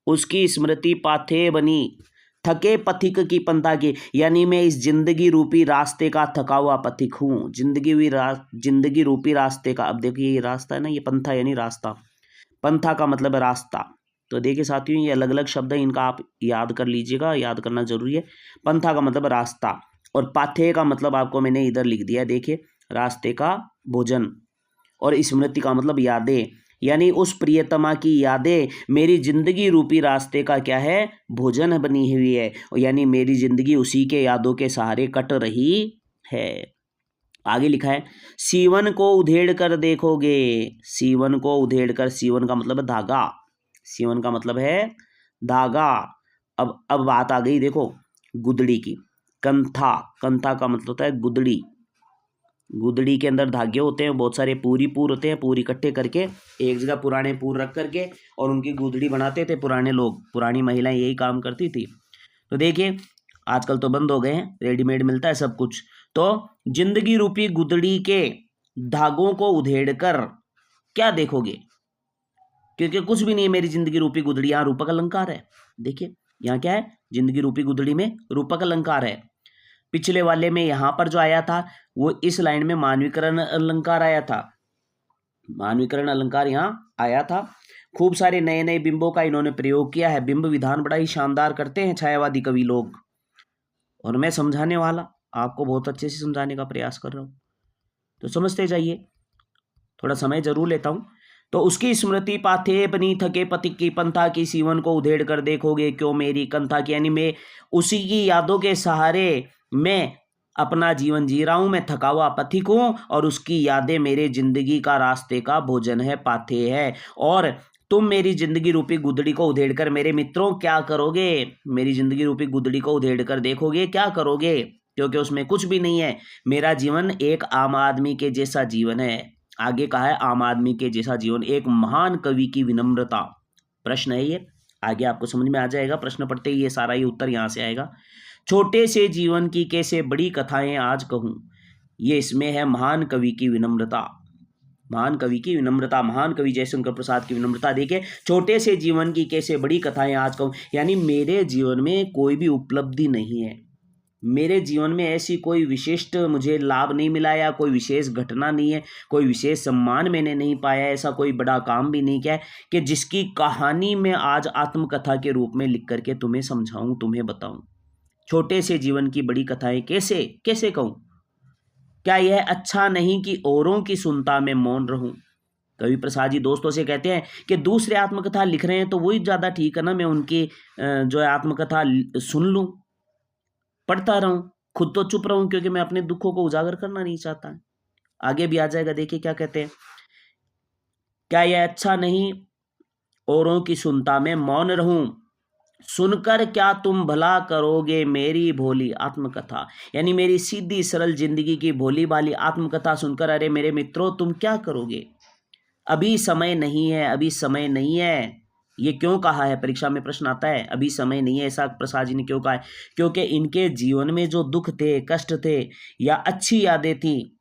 उसकी स्मृति पाथेय बनी थके पथिक की पंथा की, यानी मैं इस जिंदगी रूपी रास्ते का थका हुआ पथिक हूँ। जिंदगी रूपी रास्ते का, अब देखिए ये रास्ता है ना, ये पंथा यानी रास्ता, पंथा का मतलब है रास्ता। तो देखिए साथियों ये अलग अलग शब्द है, इनका आप याद कर लीजिएगा, याद करना जरूरी है। पंथा का मतलब रास्ता और पाथेय का मतलब आपको मैंने इधर लिख दिया, देखिए रास्ते का भोजन। और स्मृति का मतलब यादें, यानी उस प्रियतमा की यादें मेरी जिंदगी रूपी रास्ते का क्या है, भोजन बनी हुई है, यानी मेरी जिंदगी उसी के यादों के सहारे कट रही है। आगे लिखा है, सीवन को उधेड़ कर देखोगे, सीवन को उधेड़ कर, सीवन का मतलब है धागा, सीवन का मतलब है धागा। अब बात आ गई देखो गुदड़ी की। कंथा, कंथा का मतलब होता है गुदड़ी, गुदड़ी के अंदर धागे होते हैं, बहुत सारे पूरी पूर होते हैं, पूरी इकट्ठे करके एक जगह पुराने पूर रख करके और उनकी गुदड़ी बनाते थे पुराने लोग, पुरानी महिलाएं यही काम करती थी। तो देखिए आजकल तो बंद हो गए हैं, रेडीमेड मिलता है सब कुछ। तो जिंदगी रूपी गुदड़ी के धागों को उधेड़ कर क्या देखोगे, क्योंकि कुछ भी नहीं है मेरी जिंदगी रूपी गुदड़ी, यहाँ रूपक अलंकार है। देखिए यहाँ क्या है, जिंदगी रूपी गुदड़ी में रूपक अलंकार है। पिछले वाले में यहां पर जो आया था वो इस लाइन में मानवीकरण अलंकार आया था, मानवीकरण अलंकार यहाँ आया था। खूब सारे नए नए बिंबों का इन्होंने प्रयोग किया है, बिंब विधान बड़ा ही शानदार करते हैं छायावादी कवि लोग, और मैं समझाने वाला आपको बहुत अच्छे से समझाने का प्रयास कर रहा हूं, तो समझते जाइए, थोड़ा समय जरूर लेता हूं। तो उसकी स्मृति पाथे बनी थके पथिक की पंथा की, सीवन को उधेड़ कर देखोगे क्यों मेरी कंथा की, यानी मैं उसी की यादों के सहारे मैं अपना जीवन जी रहा हूं, मैं थका हुआ पथिक हूं और उसकी यादें मेरे जिंदगी का रास्ते का भोजन है, पाथे है। और तुम मेरी जिंदगी रूपी गुदड़ी को उधेड़ कर मेरे मित्रों क्या करोगे, मेरी जिंदगी रूपी गुदड़ी को उधेड़ कर देखोगे क्या करोगे, क्योंकि उसमें कुछ भी नहीं है। मेरा जीवन एक आम आदमी के जैसा जीवन है। आगे कहा है आम आदमी के जैसा जीवन, एक महान कवि की विनम्रता। प्रश्न है ये, आगे आपको समझ में आ जाएगा। प्रश्न पढ़ते ही ये सारा ही उत्तर यहाँ से आएगा। छोटे से जीवन की कैसे बड़ी कथाएं आज कहूँ, ये इसमें है महान कवि की विनम्रता। महान कवि की विनम्रता, महान कवि जयशंकर प्रसाद की विनम्रता। देखिए, छोटे से जीवन की कैसे बड़ी कथाएं आज कहूँ, यानी मेरे जीवन में कोई भी उपलब्धि नहीं है, मेरे जीवन में ऐसी कोई विशिष्ट मुझे लाभ नहीं मिला, या कोई विशेष घटना नहीं है, कोई विशेष सम्मान मैंने नहीं पाया, ऐसा कोई बड़ा काम भी नहीं किया है कि जिसकी कहानी मैं आज आत्मकथा के रूप में लिख करके तुम्हें समझाऊं, तुम्हें बताऊं। छोटे से जीवन की बड़ी कथाएं कैसे कैसे कहूं? क्या यह अच्छा नहीं कि औरों की सुनता मैं मौन रहूं? कवि प्रसाद जी दोस्तों से कहते हैं कि दूसरे आत्मकथा लिख रहे हैं तो वही ज़्यादा ठीक है ना, मैं उनकी जो है आत्मकथा सुन लूं, पढ़ता रहूं, खुद तो चुप रहूं, क्योंकि मैं अपने दुखों को उजागर करना नहीं चाहता। आगे भी आ जाएगा, देखिए क्या कहते हैं। क्या यह अच्छा नहीं औरों की सुनता मैं मौन रहूं, सुनकर क्या तुम भला करोगे मेरी भोली आत्मकथा। यानी मेरी सीधी सरल जिंदगी की भोली भाली आत्मकथा सुनकर अरे मेरे मित्रों तुम क्या करोगे, अभी समय नहीं है, अभी समय नहीं है। ये क्यों कहा है, परीक्षा में प्रश्न आता है, अभी समय नहीं है, ऐसा प्रसाद जी ने क्यों कहा है? क्योंकि इनके जीवन में जो दुख थे, कष्ट थे, या अच्छी यादें थी,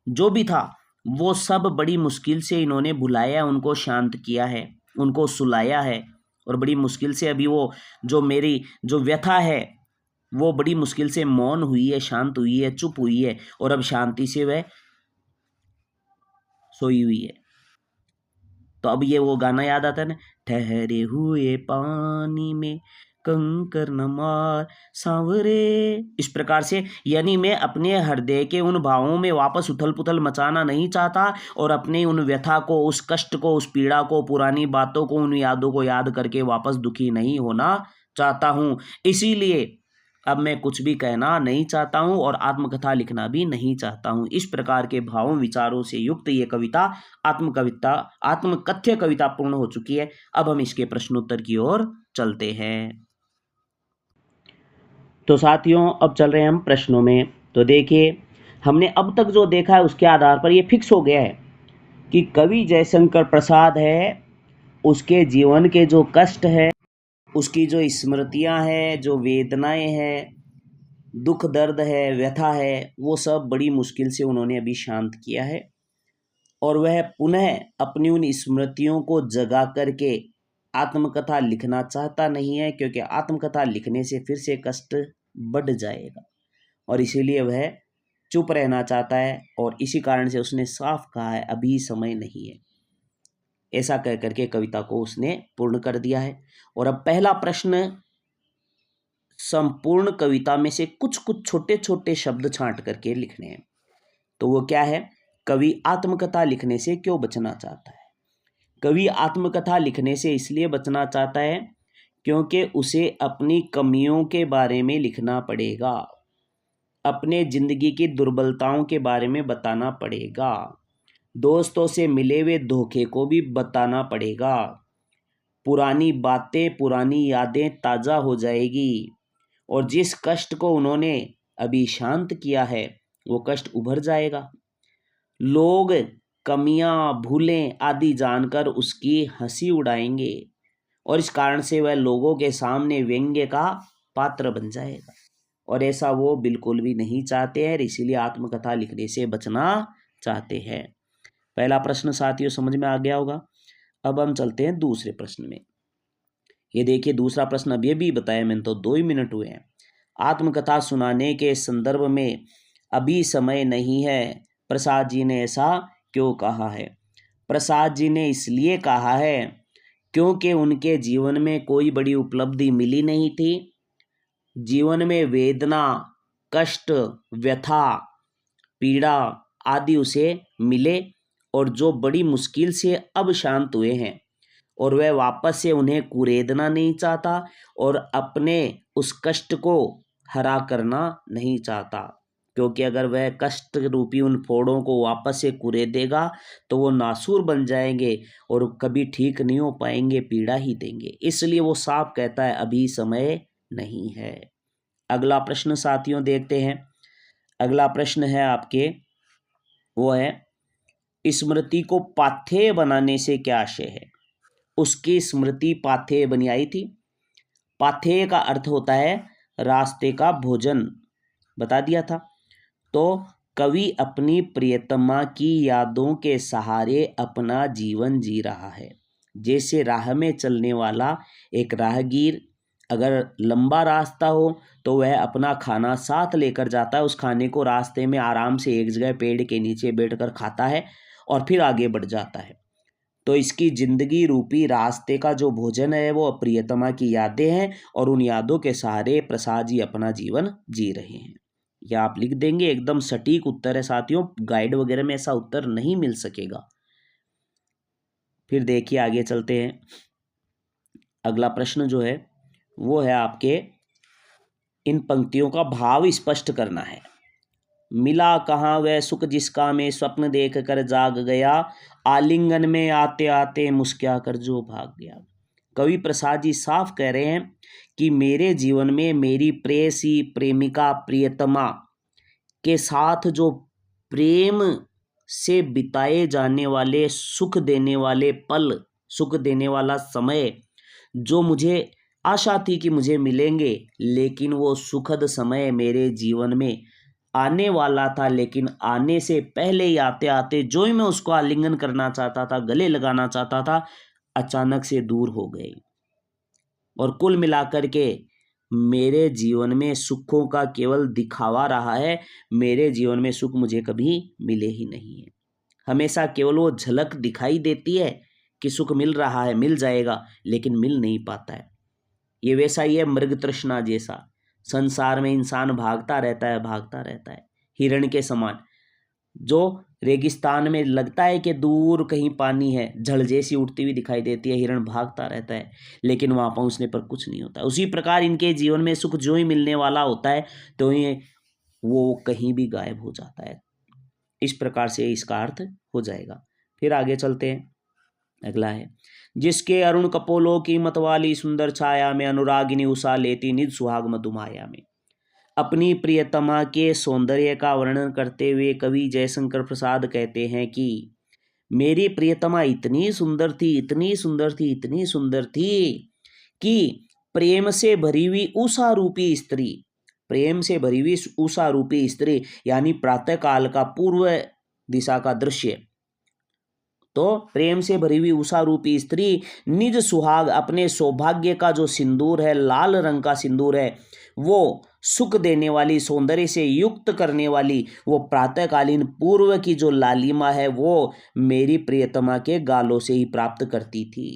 जो भी था, वो सब बड़ी मुश्किल से इन्होंने बुलाया, उनको शांत किया है, उनको सुलाया है। और बड़ी मुश्किल से अभी वो जो मेरी जो व्यथा है, वो बड़ी मुश्किल से मौन हुई है, शांत हुई है, चुप हुई है, और अब शांति से वह सोई हुई है। तो अब ये वो गाना याद आता है ना, ठहरे हुए पानी में कंकर न मार सांवरे। इस प्रकार से यानी मैं अपने हृदय के उन भावों में वापस उथल पुथल मचाना नहीं चाहता, और अपने उन व्यथा को, उस कष्ट को, उस पीड़ा को, पुरानी बातों को, उन यादों को याद करके वापस दुखी नहीं होना चाहता हूं। इसीलिए अब मैं कुछ भी कहना नहीं चाहता हूं और आत्मकथा लिखना भी नहीं चाहता हूं। इस प्रकार के भावों विचारों से युक्त ये कविता, आत्मकथ्य कविता पूर्ण हो चुकी है। अब हम इसके प्रश्नोत्तर की ओर चलते हैं। तो साथियों, अब चल रहे हैं हम प्रश्नों में। तो देखिए, हमने अब तक जो देखा है उसके आधार पर यह फिक्स हो गया है कि कवि जयशंकर प्रसाद है, उसके जीवन के जो कष्ट है, उसकी जो स्मृतियां हैं, जो वेदनाएं हैं, दुख दर्द है, व्यथा है, वो सब बड़ी मुश्किल से उन्होंने अभी शांत किया है। और वह पुनः अपनी उन स्मृतियों को जगा करके आत्मकथा लिखना चाहता नहीं है, क्योंकि आत्मकथा लिखने से फिर से कष्ट बढ़ जाएगा, और इसीलिए वह चुप रहना चाहता है। और इसी कारण से उसने साफ कहा है अभी समय नहीं है, ऐसा कह करके कविता को उसने पूर्ण कर दिया है। और अब पहला प्रश्न, संपूर्ण कविता में से कुछ कुछ छोटे छोटे शब्द छांट करके लिखने हैं। तो वो क्या है, कवि आत्मकथा लिखने से क्यों बचना चाहता है? कवि आत्मकथा लिखने से इसलिए बचना चाहता है क्योंकि उसे अपनी कमियों के बारे में लिखना पड़ेगा, अपने जिंदगी की दुर्बलताओं के बारे में बताना पड़ेगा, दोस्तों से मिले हुए धोखे को भी बताना पड़ेगा, पुरानी बातें, पुरानी यादें ताज़ा हो जाएगी, और जिस कष्ट को उन्होंने अभी शांत किया है वो कष्ट उभर जाएगा। लोग कमियां, भूलें आदि जानकर उसकी हंसी उड़ाएंगे, और इस कारण से वह लोगों के सामने व्यंग्य का पात्र बन जाएगा, और ऐसा वो बिल्कुल भी नहीं चाहते हैं, इसीलिए आत्मकथा लिखने से बचना चाहते हैं। पहला प्रश्न साथियों समझ में आ गया होगा। अब हम चलते हैं दूसरे प्रश्न में। ये देखिए, दूसरा प्रश्न अब ये भी बताया मैंने, तो 2 ही मिनट हुए हैं। आत्मकथा सुनाने के संदर्भ में अभी समय नहीं है, प्रसाद जी ने ऐसा क्यों कहा है? प्रसाद जी ने इसलिए कहा है क्योंकि उनके जीवन में कोई बड़ी उपलब्धि मिली नहीं थी। जीवन में वेदना, कष्ट, व्यथा, पीड़ा आदि उसे मिले, और जो बड़ी मुश्किल से अब शांत हुए हैं, और वह वापस से उन्हें कुरेदना नहीं चाहता, और अपने उस कष्ट को हरा करना नहीं चाहता, क्योंकि अगर वह कष्ट रूपी उन फोड़ों को वापस से कुरेदेगा तो वो नासूर बन जाएंगे और कभी ठीक नहीं हो पाएंगे, पीड़ा ही देंगे। इसलिए वो साफ कहता है अभी समय नहीं है। अगला प्रश्न साथियों देखते हैं। अगला प्रश्न है आपके, वो है स्मृति को पाथेय बनाने से क्या आशय है। उसकी स्मृति पाथेय बनी आई थी। पाथेय का अर्थ होता है रास्ते का भोजन, बता दिया था। तो कवि अपनी प्रियतमा की यादों के सहारे अपना जीवन जी रहा है। जैसे राह में चलने वाला एक राहगीर अगर लंबा रास्ता हो तो वह अपना खाना साथ लेकर जाता है, उस खाने को रास्ते में आराम से एक जगह पेड़ के नीचे बैठकर खाता है और फिर आगे बढ़ जाता है। तो इसकी जिंदगी रूपी रास्ते का जो भोजन है वो प्रियतमा की यादें हैं और उन यादों के सहारे प्रसाद जी अपना जीवन जी रहे हैं। या आप लिख देंगे, एकदम सटीक उत्तर है साथियों, गाइड वगैरह में ऐसा उत्तर नहीं मिल सकेगा। फिर देखिए आगे चलते हैं। अगला प्रश्न जो है वो है आपके, इन पंक्तियों का भाव स्पष्ट करना है। मिला कहाँ वह सुख जिसका मैं स्वप्न देख कर जाग गया, आलिंगन में आते आते मुस्कुरा कर जो भाग गया। कवि प्रसाद जी साफ कह रहे हैं कि मेरे जीवन में मेरी प्रेयसी, प्रेमिका, प्रियतमा के साथ जो प्रेम से बिताए जाने वाले सुख देने वाले पल, सुख देने वाला समय, जो मुझे आशा थी कि मुझे मिलेंगे, लेकिन वो सुखद समय मेरे जीवन में आने वाला था, लेकिन आने से पहले ही आते आते जो ही मैं उसको आलिंगन करना चाहता था, गले लगाना चाहता था, अचानक से दूर हो गए। और कुल मिलाकर के मेरे जीवन में सुखों का केवल दिखावा रहा है। मेरे जीवन में सुख मुझे कभी मिले ही नहीं है। हमेशा केवल वो झलक दिखाई देती है कि सुख मिल रहा है, मिल जाएगा, लेकिन मिल नहीं पाता है। ये वैसा ही है मृग तृष्णा जैसा, संसार में इंसान भागता रहता है, भागता रहता है हिरण के समान। जो रेगिस्तान में लगता है कि दूर कहीं पानी है, झड़ जैसी उठती हुई दिखाई देती है, हिरण भागता रहता है, लेकिन वहां पहुंचने पर कुछ नहीं होता। उसी प्रकार इनके जीवन में सुख जो ही मिलने वाला होता है तो ये वो कहीं भी गायब हो जाता है। इस प्रकार से इसका अर्थ हो जाएगा। फिर आगे चलते हैं। अगला है, जिसके अरुण कपोलों की मतवाली सुंदर छाया में अनुरागिनी उषा लेती निज सुहाग मधुमाया में। अपनी प्रियतमा के सौंदर्य का वर्णन करते हुए कवि जयशंकर प्रसाद कहते हैं कि मेरी प्रियतमा इतनी सुंदर थी, इतनी सुंदर थी, इतनी सुंदर थी कि प्रेम से भरी हुई उषा रूपी स्त्री, प्रेम से भरी हुई उषा रूपी स्त्री यानी प्रातः काल का पूर्व दिशा का दृश्य। तो प्रेम से भरी हुई उषा रूपी स्त्री निज सुहाग, अपने सौभाग्य का जो सिंदूर है, लाल रंग का सिंदूर है, वो सुख देने वाली, सौंदर्य से युक्त करने वाली, वो प्रातःकालीन पूर्व की जो लालिमा है वो मेरी प्रियतमा के गालों से ही प्राप्त करती थी।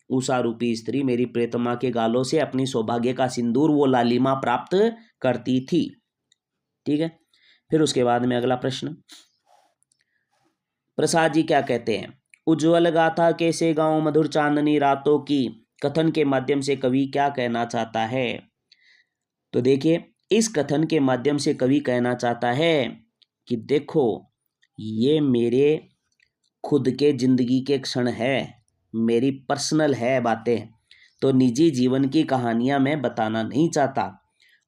उषा रूपी स्त्री मेरी प्रियतमा के गालों से अपनी सौभाग्य का सिंदूर, वो लालिमा प्राप्त करती थी। ठीक है। फिर उसके बाद में अगला प्रश्न, प्रसाद जी क्या कहते हैं, उज्ज्वल गाथा कैसे गांव मधुर चांदनी रातों की, कथन के माध्यम से कवि क्या कहना चाहता है। तो देखिए, इस कथन के माध्यम से कवि कहना चाहता है कि देखो, ये मेरे खुद के जिंदगी के क्षण है, मेरी पर्सनल है बातें, तो निजी जीवन की कहानियां मैं बताना नहीं चाहता।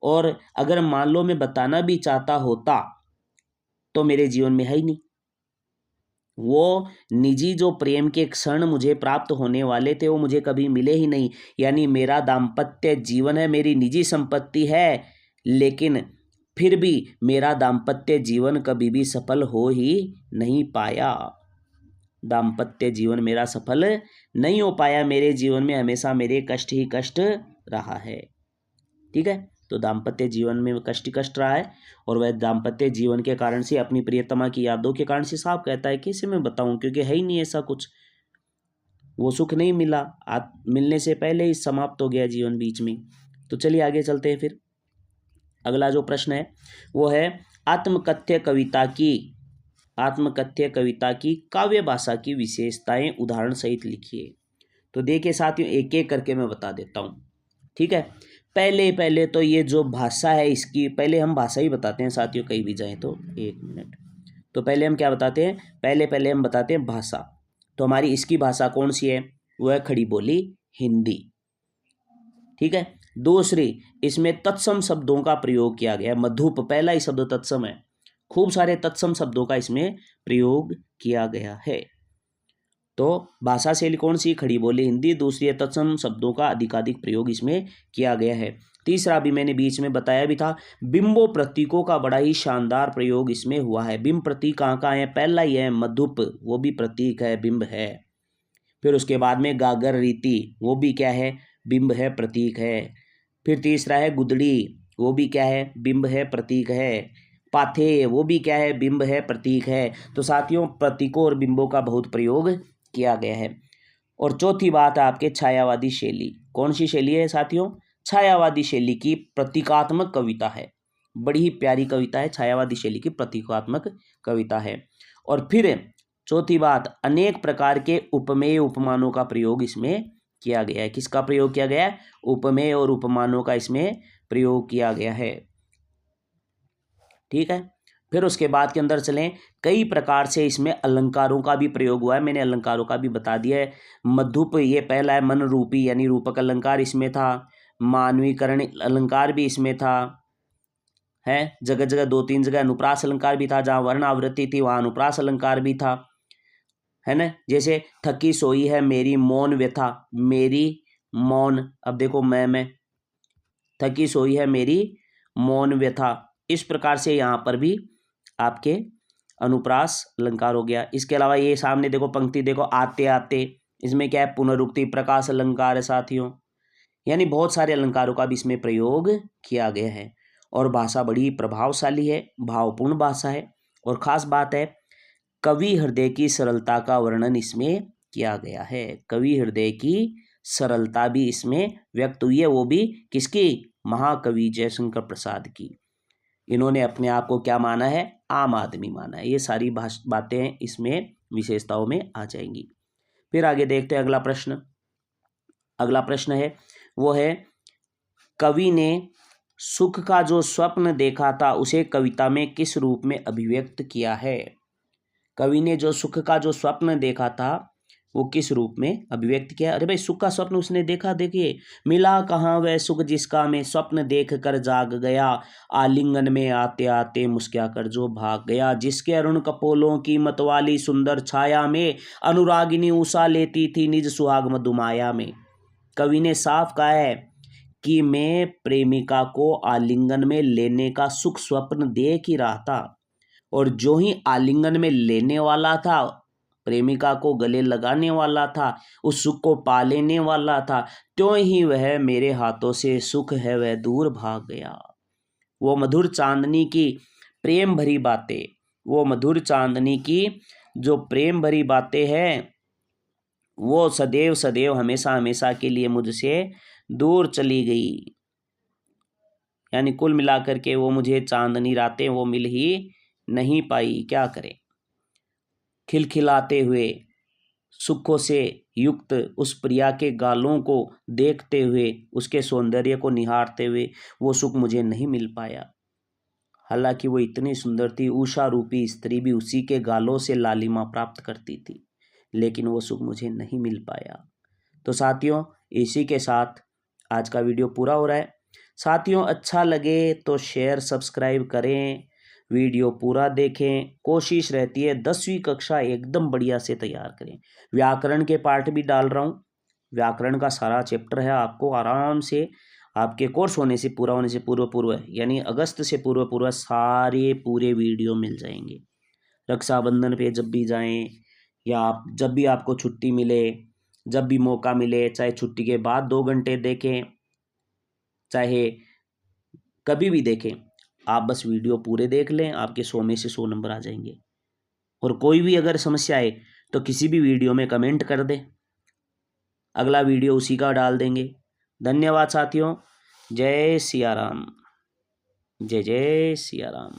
और अगर मान लो मैं बताना भी चाहता होता तो मेरे जीवन में है ही नहीं। वो निजी जो प्रेम के क्षण मुझे प्राप्त होने वाले थे वो मुझे कभी मिले ही नहीं। यानी मेरा दाम्पत्य जीवन है, मेरी निजी संपत्ति है, लेकिन फिर भी मेरा दाम्पत्य जीवन कभी भी सफल हो ही नहीं पाया। दाम्पत्य जीवन मेरा सफल नहीं हो पाया। मेरे जीवन में हमेशा मेरे कष्ट ही कष्ट रहा है। ठीक है। तो दाम्पत्य जीवन में कष्ट ही कष्ट रहा है और वह दाम्पत्य जीवन के कारण से, अपनी प्रियतमा की यादों के कारण से साफ कहता है कैसे मैं बताऊं, क्योंकि है ही नहीं ऐसा कुछ। वो सुख नहीं मिला, मिलने से पहले ही समाप्त हो गया जीवन बीच में। तो चलिए आगे चलते हैं। फिर अगला जो प्रश्न है वो है, आत्मकथ्य कविता की काव्य भाषा की विशेषताएं उदाहरण सहित लिखिए। तो देखिए साथियों, एक एक करके मैं बता देता हूं। ठीक है। पहले तो ये जो भाषा है इसकी, पहले हम भाषा ही बताते हैं साथियों, कहीं भी जाएं तो। एक मिनट। तो पहले हम क्या बताते हैं, पहले हम बताते हैं भाषा। तो हमारी इसकी भाषा कौन सी है, वो है खड़ी बोली हिंदी। ठीक है। दूसरी, इसमें तत्सम शब्दों का प्रयोग किया गया है। मधुप पहला ही शब्द तत्सम है। खूब सारे तत्सम शब्दों का इसमें प्रयोग किया गया है। तो भाषा शैली कौन सी? खड़ी बोली हिंदी। दूसरी है तत्सम शब्दों का अधिकाधिक प्रयोग इसमें किया गया है। तीसरा भी मैंने बीच में बताया भी था, बिंबो प्रतीकों का बड़ा ही शानदार प्रयोग इसमें हुआ है। बिंब प्रतीक कहाँ कहाँ है? पहला ही है मधुप, वो भी प्रतीक है, बिंब है। फिर उसके बाद में गागर रीति, वो भी क्या है? बिंब है, प्रतीक है। फिर तीसरा है गुदड़ी, वो भी क्या है? बिंब है, प्रतीक है। पाथे, वो भी क्या है? बिंब है, प्रतीक है। तो साथियों, प्रतीकों और बिंबों का बहुत प्रयोग किया गया है। और चौथी बात है आपके छायावादी शैली। कौन सी शैली है साथियों? छायावादी शैली की प्रतीकात्मक कविता है। बड़ी ही प्यारी कविता है, छायावादी शैली की प्रतीकात्मक कविता है। और फिर चौथी बात, अनेक प्रकार के उपमेय उपमानों का प्रयोग इसमें किया गया है। किसका प्रयोग किया गया है? उपमेय और उपमानों का इसमें प्रयोग किया गया है। ठीक है। फिर उसके बाद के अंदर चलें, कई प्रकार से इसमें अलंकारों का भी प्रयोग हुआ है। मैंने अलंकारों का भी बता दिया है। मधुप ये पहला है, मन रूपी यानी रूपक अलंकार इसमें था। मानवीकरण अलंकार भी इसमें था, है। जगह जगह दो तीन जगह अनुप्रास अलंकार भी था, जहाँ वर्ण आवृत्ति थी वहाँ अनुप्रास अलंकार भी था, है ना। जैसे थकी सोई है मेरी मौन व्यथा, मेरी मौन, अब देखो मैं थकी सोई है मेरी मौन व्यथा, इस प्रकार से यहाँ पर भी आपके अनुप्रास अलंकार हो गया। इसके अलावा ये सामने देखो पंक्ति देखो, आते आते, इसमें क्या है? पुनरुक्ति प्रकाश अलंकार है साथियों। यानी बहुत सारे अलंकारों का भी इसमें प्रयोग किया गया है। और भाषा बड़ी प्रभावशाली है, भावपूर्ण भाषा है। और खास बात है, कवि हृदय की सरलता का वर्णन इसमें किया गया है। कवि हृदय की सरलता भी इसमें व्यक्त हुई है, वो भी किसकी? महाकवि जयशंकर प्रसाद की। इन्होंने अपने आप को क्या माना है? आम आदमी माना है। ये सारी बातें इसमें विशेषताओं में आ जाएंगी। फिर आगे देखते हैं अगला प्रश्न। अगला प्रश्न है वो है, कवि ने सुख का जो स्वप्न देखा था उसे कविता में किस रूप में अभिव्यक्त किया है? कवि ने जो सुख का जो स्वप्न देखा था वो किस रूप में अभिव्यक्त किया? अरे भाई, सुख का स्वप्न उसने देखा, देखिए, मिला कहाँ वह सुख जिसका मैं स्वप्न देख कर जाग गया, आलिंगन में आते आते मुस्कुरा कर जो भाग गया, जिसके अरुण कपोलों की मतवाली सुंदर छाया में अनुरागिनी उषा लेती थी निज सुहाग मधुमाया में। कवि ने साफ कहा है कि मैं प्रेमिका को आलिंगन में लेने का सुख स्वप्न देख ही रहा था, और जो ही आलिंगन में लेने वाला था, प्रेमिका को गले लगाने वाला था, उस सुख को पा लेने वाला था, त्यों ही वह मेरे हाथों से सुख है वह दूर भाग गया। वो मधुर चांदनी की प्रेम भरी बातें, वो मधुर चांदनी की जो प्रेम भरी बातें हैं, वो सदैव सदैव हमेशा हमेशा के लिए मुझसे दूर चली गई। यानी कुल मिलाकर के वो मुझे चांदनी रातें वो मिल ही नहीं पाई, क्या करें। खिलखिलाते हुए सुखों से युक्त उस प्रिया के गालों को देखते हुए, उसके सौंदर्य को निहारते हुए वो सुख मुझे नहीं मिल पाया। हालांकि वो इतनी सुंदर थी, उषा रूपी स्त्री भी उसी के गालों से लालिमा प्राप्त करती थी, लेकिन वो सुख मुझे नहीं मिल पाया। तो साथियों, इसी के साथ आज का वीडियो पूरा हो रहा है। साथियों, अच्छा लगे तो शेयर सब्सक्राइब करें, वीडियो पूरा देखें। कोशिश रहती है 10वीं कक्षा एकदम बढ़िया से तैयार करें। व्याकरण के पार्ट भी डाल रहा हूँ, व्याकरण का सारा चैप्टर है, आपको आराम से आपके कोर्स होने से पूरा होने से पूर्व यानी अगस्त से पूर्व सारे पूरे वीडियो मिल जाएंगे। रक्षाबंधन पे जब भी जाएं, या आप जब भी आपको छुट्टी मिले, जब भी मौका मिले, चाहे छुट्टी के बाद 2 घंटे देखें, चाहे कभी भी देखें, आप बस वीडियो पूरे देख लें, आपके 100 में से 100 नंबर आ जाएंगे। और कोई भी अगर समस्या आए तो किसी भी वीडियो में कमेंट कर दें, अगला वीडियो उसी का डाल देंगे। धन्यवाद साथियों। जय सिया राम। जय जय सिया राम।